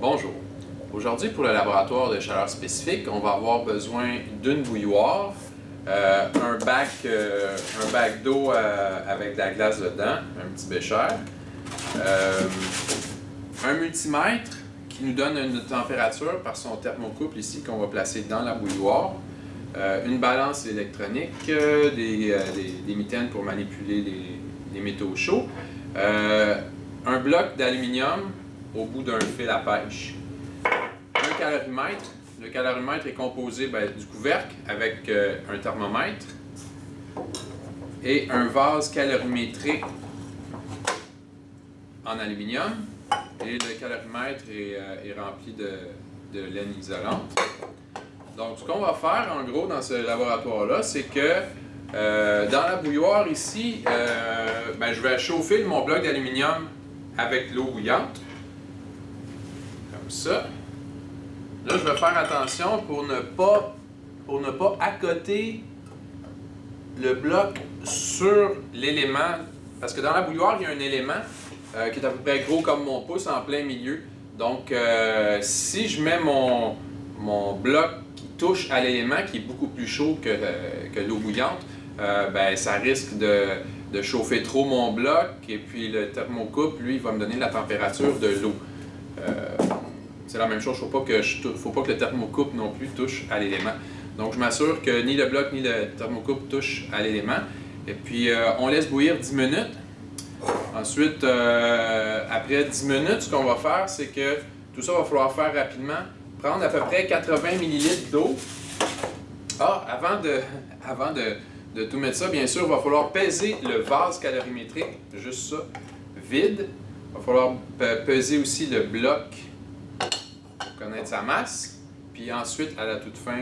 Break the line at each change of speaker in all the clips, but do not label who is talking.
Bonjour. Aujourd'hui, pour le laboratoire de chaleur spécifique, on va avoir besoin d'une bouilloire, un bac d'eau avec de la glace dedans, un petit bécher, un multimètre qui nous donne une température par son thermocouple ici qu'on va placer dans la bouilloire, une balance électronique, des mitaines pour manipuler les métaux chauds, un bloc d'aluminium au bout d'un fil à pêche, un calorimètre. Le calorimètre est composé du couvercle avec un thermomètre et un vase calorimétrique en aluminium. Et le calorimètre est rempli de laine isolante. Donc, ce qu'on va faire, en gros, dans ce laboratoire-là, c'est que dans la bouilloire ici, je vais chauffer mon bloc d'aluminium avec l'eau bouillante. Comme ça. Là, je vais faire attention pour ne pas accoter le bloc sur l'élément. Parce que dans la bouilloire, il y a un élément qui est à peu près gros comme mon pouce en plein milieu. Donc, si je mets mon bloc qui touche à l'élément, qui est beaucoup plus chaud que l'eau bouillante, ça risque de chauffer trop mon bloc. Et puis, le thermocouple, lui, il va me donner la température de l'eau. C'est la même chose, il ne faut pas que le thermocouple non plus touche à l'élément. Donc je m'assure que ni le bloc ni le thermocouple touchent à l'élément. Et puis on laisse bouillir 10 minutes. Ensuite, après 10 minutes, ce qu'on va faire, c'est que tout ça va falloir faire rapidement. Prendre à peu près 80 ml d'eau. Avant de tout mettre ça, bien sûr, il va falloir peser le vase calorimétrique, juste ça, vide. Il va falloir peser aussi le bloc, connaître sa masse, puis ensuite à la toute fin,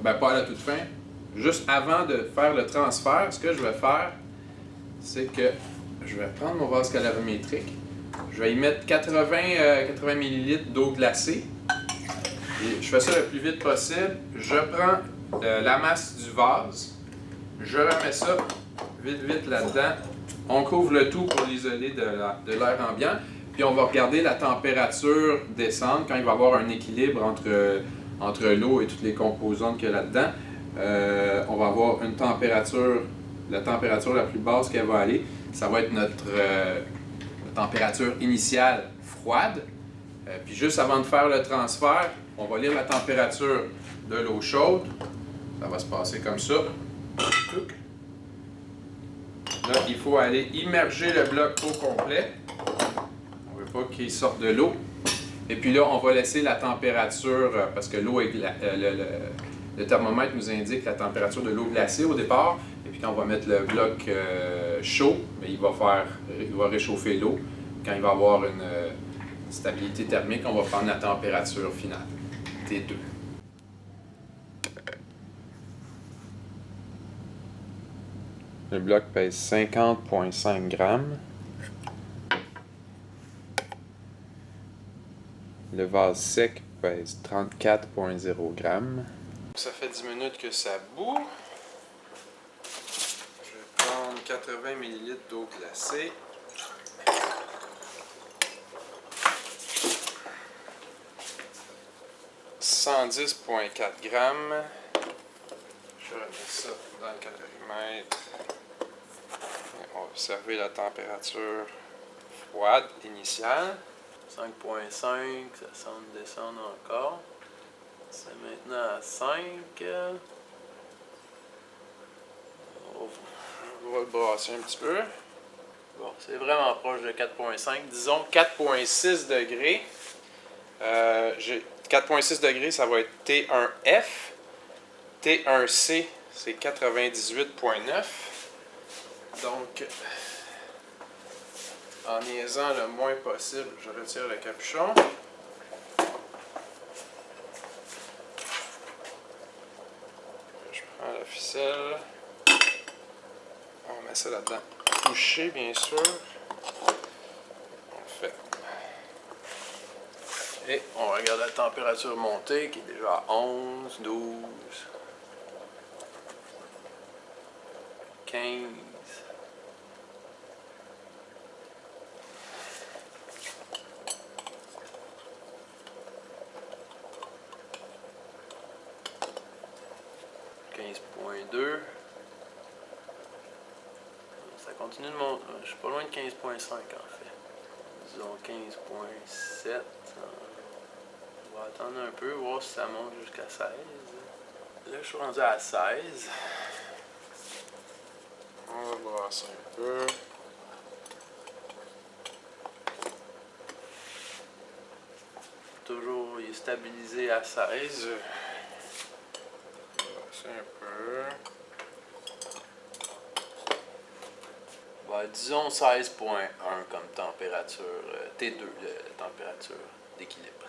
pas à la toute fin, juste avant de faire le transfert, ce que je vais faire, c'est que je vais prendre mon vase calorimétrique, je vais y mettre 80 ml d'eau glacée, et je fais ça le plus vite possible, je prends la masse du vase, je remets ça vite là-dedans, on couvre le tout pour l'isoler de l'air ambiant. Puis on va regarder la température descendre quand il va y avoir un équilibre entre l'eau et toutes les composantes qu'il y a là-dedans. On va avoir une température, la température la plus basse qu'elle va aller. Ça va être notre température initiale froide. Puis juste avant de faire le transfert, on va lire la température de l'eau chaude. Ça va se passer comme ça. Là, il faut aller immerger le bloc au complet. Pas qu'il sorte de l'eau. Et puis là, on va laisser la température, parce que l'eau le thermomètre nous indique la température de l'eau glacée au départ. Et puis quand on va mettre le bloc chaud, il va réchauffer l'eau. Quand il va avoir une stabilité thermique, on va prendre la température finale, T2. Le bloc pèse 50,5 grammes. Le vase sec pèse 34,0 grammes. Ça fait 10 minutes que ça bout. Je vais prendre 80 ml d'eau glacée. « 110,4 grammes. Je remets ça dans le calorimètre. Et on va observer la température froide initiale. 5,5, ça semble descendre encore. C'est maintenant à 5. On va le brasser un petit peu. Bon, c'est vraiment proche de 4,5. Disons 4,6 degrés. 4,6 degrés, ça va être T1F. T1C, c'est 98,9. Donc, en niaisant le moins possible, je retire le capuchon. Je prends la ficelle. On met ça là-dedans. Touché, bien sûr. On fait. Et on regarde la température montée qui est déjà à 11, 12, 15.
15.2. Ça continue de monter. Je suis pas loin de 15.5 en fait. Disons 15.7. On va attendre un peu, voir si ça monte jusqu'à 16. Là, je suis rendu à 16. On va brasser un peu. Toujours, il est stabilisé à 16. Brasser un peu. Disons 16.1 comme température T2, température d'équilibre.